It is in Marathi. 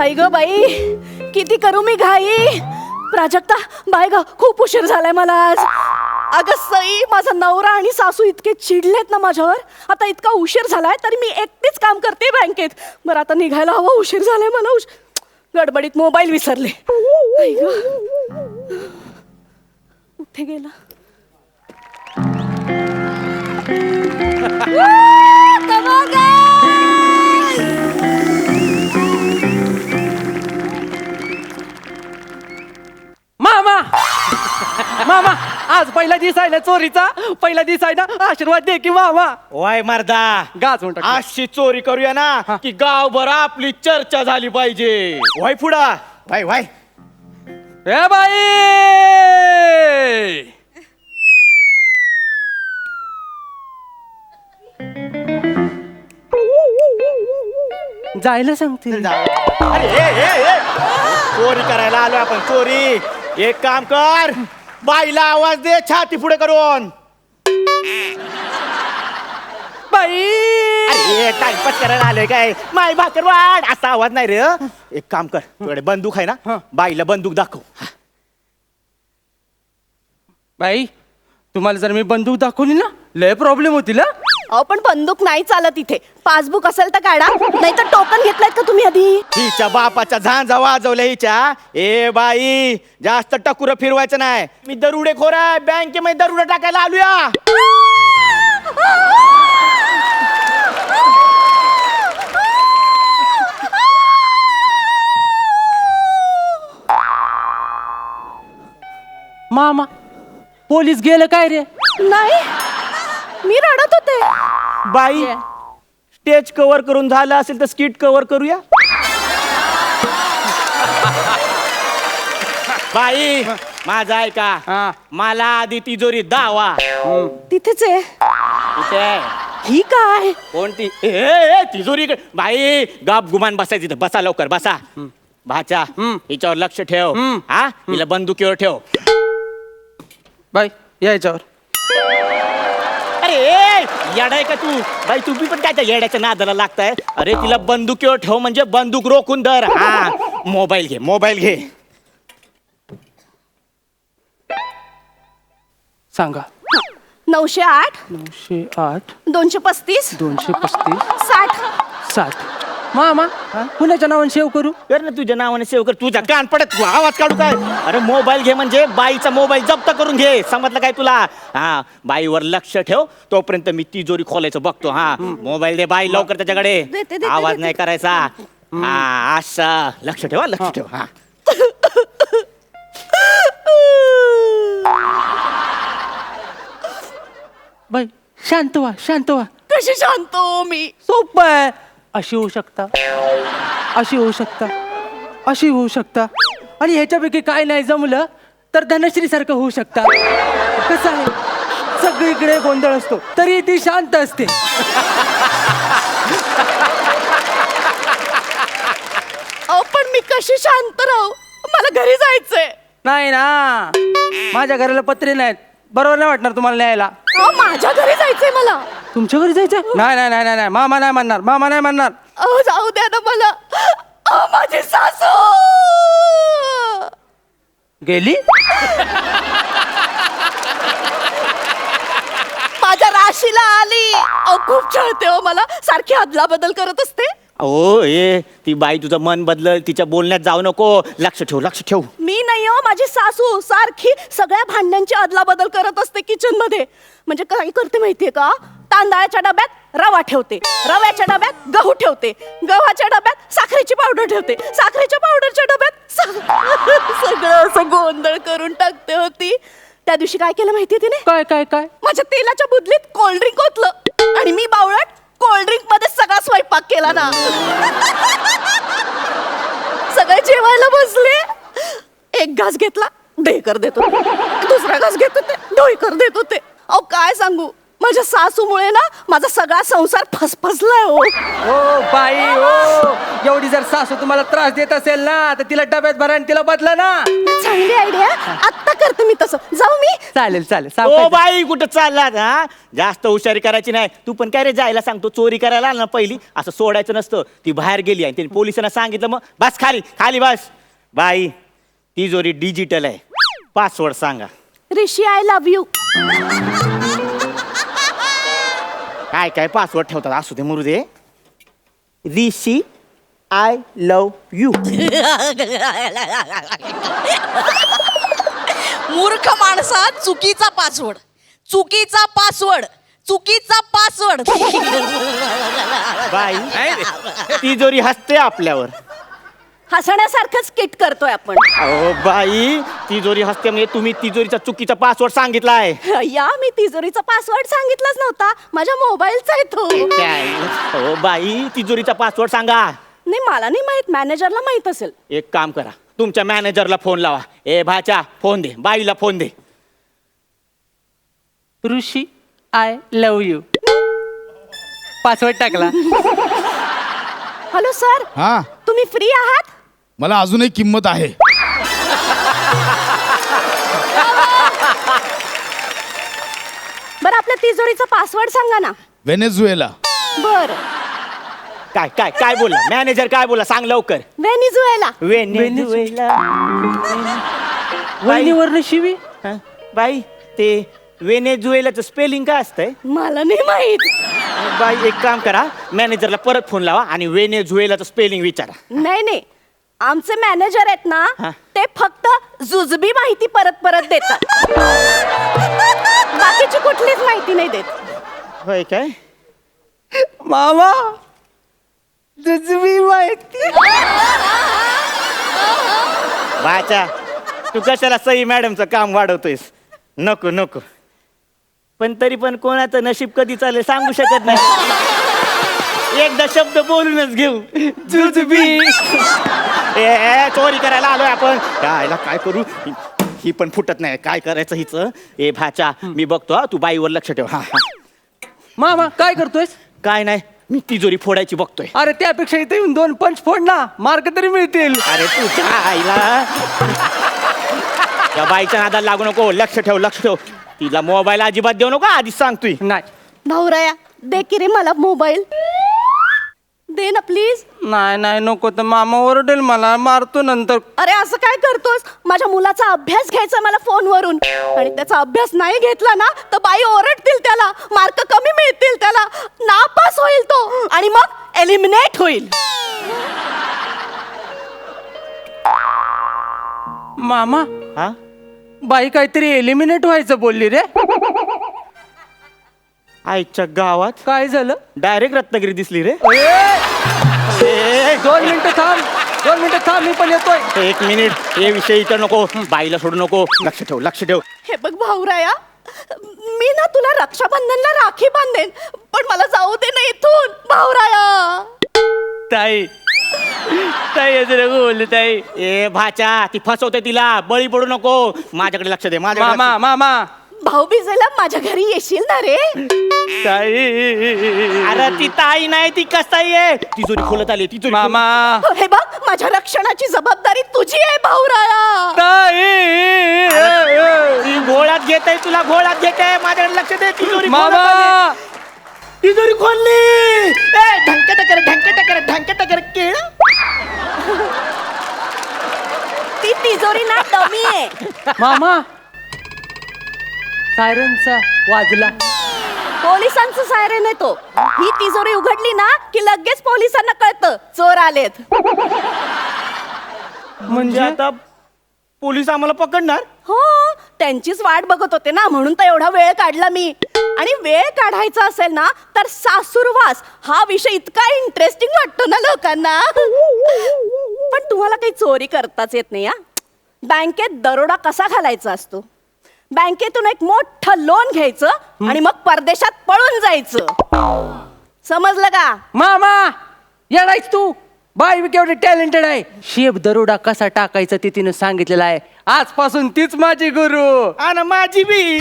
बाई ग बाई, किती करू मी घाई. प्राजक्ता बाय ग, खूप उशीर झालाय मला आज. अगं सई, माझा नवरा आणि सासू इतके चिडलेत ना माझ्यावर. आता इतका उशीर झालाय तरी मी एकटीच काम करते बँकेत. बरं आता निघायला हवं, उशीर झालाय मला. गडबडीत मोबाईल विसरले. बाई ग, कुठे गेला? मामा मामा, आज पहिला दिवस आहे ना चोरीचा. पहिला दिवस आहे ना, आशीर्वाद दे की मामा. वाय मर्दा, गाच म्हणतो. अशी चोरी करूया ना की गावभर आपली चर्चा झाली पाहिजे. वाय पुढा, वाय वाय. ए बाई, जायला सांगते. अरे ए, चोरी करायला आलो आपण, चोरी. एक काम कर, बाईला आवाज दे छाती पुढे करून. बाई, अरे टाइमपास करायला आलोय काय? माय भाकर वाढ असा आवाज नाही रे. एक काम कर, तुझ्याकडे बंदूक आहे ना, बाईला बंदूक दाखव. बाई, तुम्हाला जर मी बंदूक दाखवली ना, लय प्रॉब्लेम होतील. अहो पण बंदूक नाही चालत इथे. पासबुक असेल तर काढा, नाही तर टोकन घेतलायत का तुम्ही आधी? हिच्या बापाच्या झांजा वाजवल्या हिच्या. ए बाई, जास्त टकुर फिरवायचं नाही. मी दरुडे खोर आहे, बँकेमध्ये दरुडे टाकायला आलोया. मामा, पोलीस गेलं काय रे? नाही, मी रडत होते. बाई, स्टेज कव्हर करून झालं असेल तर स्किट कव्हर करूया. बाई, माझा ऐका, हा. मला आधी तिजोरी दावा. तिथेच आहे. कुठे आहे? ही काय? कोणती? ए तिजोरी बाई, गप गुमान बसायची इथं. बसा लवकर, बसा. भाचा, हिच्यावर लक्ष ठेव. हा, हिला बंदुकीवर ठेव. बाई, यायच्यावर. अरे येडाय का तू? बाई तुम्ही पण काय त्या येड्याच्या नादाला लागताय? अरे तिला बंदुकीवर ठेव म्हणजे बंदूक रोखून धर. हा, मोबाईल घे, मोबाईल घे. सांगा. 908 908 235 235 60. 60. मामा, कुणाच्या नावाने सेव्ह करू? कर ना तुझ्या नावाने सेव कर. तुझ्या कान पडत तू आवाज काढू काय? अरे मोबाईल घे म्हणजे बाईचा मोबाईल जप्त करून घे. समजलं काय तुला? हा, बाईवर लक्ष ठेव. तोपर्यंत मी तिजोरी खोलायचं बघतो. हा, मोबाईल दे बाई लवकर त्याच्याकडे. देते, आवाज देते. नाही करायचा. हा, असं लक्ष ठेवा, लक्ष ठेव. हा, बाई, शांत व्हा, शांत व्हा. कशी शांत हो मी? सोपं आहे. अशी होऊ शकता, अशी होऊ शकता, अशी होऊ शकता, आणि ह्याच्यापैकी काय नाही जमलं तर धनश्री सारखं होऊ शकता. कसं आहे, सगळीकडे गोंधळ असतो तरी ती शांत असते. अहो पण मी कशी शांत राहू? मला घरी जायचंय. नाही ना, माझ्या घराला पत्रे नाहीत. बरोबर नाही वाटणार तुम्हाला न्यायला. अहो माझ्या घरी जायचंय मला. तुमच्या घरी जायचं? नाही नाही नाही नाही नाही, मामा नाही म्हणणार, मामा नाही म्हणणार. अहो जाऊ द्या ना मला. अहो माझी सासू गेली. माझ्या राशीला आली. अहो खूप छळते हो मला, सारखी अदला बदल करत असते. ओ ए ती बाई तुझं मन बदलल, तिच्या बोलण्यात जाऊ नको. लक्ष ठेव, लक्ष ठेव. मी नाही हो, माझी सासू सारखी सगळ्या भांड्यांची अदला बदल करत असते किचन मध्ये. म्हणजे काय करते माहितीये का? तांदळाच्या डब्यात रवा ठेवते, रव्याच्या डब्यात गहू ठेवते, गव्हाच्या डब्यात साखरेची पावडर ठेवते, साखरेच्या पावडरच्या डब्यात सगळं असं गोंधळ करून टाकते होती. त्या दिवशी काय केलं माहितीये तिने? काय काय काय? माझ्या तेलाच्या बुदलीत कोल्ड्रिंक ओतलं आणि मी बावळट कोल्ड्रिंक मध्ये सगळा स्वयंपाक केला ना. सगळे जेवायला बसले. एक घास घेतला, ढेकर देत होते. दुसरा घास घेत होते, ढोईकर देत होते. अहो काय सांगू, माझ्या सासूमुळे ना माझा सगळा संसार फसफसलाय हो. ओ बाई ओ, एवढी जर सासू तुम्हाला त्रास देत असेल ना तर तिला डब्यात भरा आणि तिला बदला ना. चांगली आयडिया, आत्ता करते मी तसं. जाऊ मी? चालेल चालेल ओ सावकाश. बाई कुठं चालला हा? जास्त हुशारी करायची नाही. तू पण काय रे जायला सांगतो, चोरी करायला आला ना पहिली असं सोडायचं नसतं. ती बाहेर गेली आणि त्यांनी पोलिसांना सांगितलं, मग बस खाली खाली बस. बाई तिजोरी डिजिटल आहे, पासवर्ड सांगा. ऋषी आय लव्ह यू. काय काय पासवर्ड ठेवतात, असू दे मरू दे. ऋषी आय लव्ह यू. मूर्ख माणसा, चुकीचा पासवर्ड, चुकीचा पासवर्ड, चुकीचा पासवर्ड. बाई तिजोरी हसते आपल्यावर. हसण्यासारखंच किट करतोय आपण. अहो बाई तिजोरी हसते म्हणजे तुम्ही तिजोरीचा चुकीचा पासवर्ड सांगितलाय. या मी तिजोरीचा पासवर्ड सांगितलाच नव्हता, माझ्या मोबाईलचा आहे तो. हो बाई तिजोरीचा पासवर्ड सांगा. नाही मला नाही माहित, मॅनेजरला माहित असेल. एक काम करा, तुमच्या मॅनेजरला फोन लावा. ए भाच्या फोन दे, बाईला phone they. Rishi I love you, password टाकला. हॅलो सर, हा, तुम्ही फ्री आहात? मला अजूनही किंमत आहे. बरं आपल्या तिजोरीचा पासवर्ड सांगा ना. व्हेनेझुएला. बर. काय काय काय बोला मॅनेजर, काय बोला सांग लवकर. व्हेनेझुएला. वेनेझुएला. वहिनीवरनं शिवी. हा? बाई ते वेनेझुएलाचं स्पेलिंग काय असतंय? मला नाही माहित. बाई एक काम करा, मॅनेजरला परत फोन लावा आणि वेनेझुएलाचं स्पेलिंग विचारा. नाही नाही, आमचे मॅनेजर आहेत ना हा. ते फक्त जुजबी माहिती परत परत देतात. बाकीची कुठलीच माहिती नाही देत. होय काय? मामा जुजबी माहिती. बाचा तू कशाला सई मॅडमचं काम वाढवतोयस? नको नको. पण तरी पण कोणाचं नशीब कधी चालेल सांगू शकत नाही. एकदा शब्द बोलूनच घेऊ. जुजबी. ए चोरी करायला आलोय आपण. यायला काय करू, ही पण फुटत नाही. काय करायचं हिच? ए भाचा मी बघतो हा, तू बाईवर लक्ष ठेव. हा हा. मामा काय करतोयस? काय नाही, मी तिजोरी फोडायची बघतोय. अरे त्यापेक्षा इथे येऊन 2 पंच फोड ना, मार्क तरी मिळतील. अरे तुझ्या आईला त्या बाईच्या नादाला लागू नको. लक्ष ठेव लक्ष ठेव. तिला मोबाईल अजिबात देऊ नको, आधीच सांगतोय. नाही भाऊराया दे की रे मला मोबाईल. दे ना प्लीज. नाही नाही नको, तर मामा ओरडेल, मला मारतो नंतर. अरे असं काय करतोस? माझ्या मुलाचा अभ्यास घ्यायचा मला फोनवरून, आणि त्याचा अभ्यास नाही घेतला ना तर बाई ओरडतील त्याला, मार्क कमी मिळतील त्याला, नापास होईल तो आणि मग एलिमिनेट होईल. मामा हा बाई काहीतरी एलिमिनेट व्हायचं बोलली रे. आईच्या गावात काय झालं? डायरेक्ट रत्नागिरी दिसली रे. ए, 2 मिनिटं थांब, 2 मिनिटं थांब, मी पण येतोय. एक मिनिट, हे विषय इतर नको, बाईला सोडू नको. लक्ष ठेव लक्ष ठेव. हे बघ भाऊराया, मी ना तुला रक्षाबंधनला राखी बांधेन, पण मला जाऊ दे ना इथून भाऊराया. ताई ताई असं नको बोलले ताई. ए भाच्या ती फसवते, तिला बळी पडू नको. माझ्याकडे लक्ष दे. माझ्या मामा मामा भाऊबीजेला माझ्या घरी येशील ना रे? ताई. अरे ती ताई नाही, ती कसाई आहे. तिजोरी खोलत आली तिजोरी. मामा हे बघ माझ्या रक्षणाची जबाबदारी तुझी आहे भाऊराया. ताई. ती घोळात घेत आहे, तुला घोळात घेत आहे. माझ्याकडे लक्ष दे. तिजोरी खोलत मामा आली. तिजोरी खोलली. ढंक टकर केळ. ती तिजोरी ना डमी आहे. मामा सायरनचा वाजला. पोलिसांचं सायरन आहे तो. ही तिजोरी उघडली ना की लगेच पोलिसांना कळतं चोर आलेत. म्हणजे आता पोलीस आम्हाला पकडणार? हो, त्यांचीच वाट बघत होते ना, म्हणून तर एवढा वेळ काढला मी. आणि वेळ काढायचा असेल ना तर सासूरवास हा विषय इतका इंटरेस्टिंग वाटतो ना लोकांना. पण तुम्हाला काही चोरी करताच येत नाही. बँकेत दरोडा कसा घालायचा असतो? बँकेतून एक मोठं लोन घ्यायचं आणि मग परदेशात पळून जायचं. समजलं का? मामा येडायच तू. बाई मी केवढी टॅलेंटेड आहे. शेप दरोडा कसा टाकायचा ते तिने सांगितलेलं आहे. आजपासून तीच माझी गुरु. आणि माझी बी.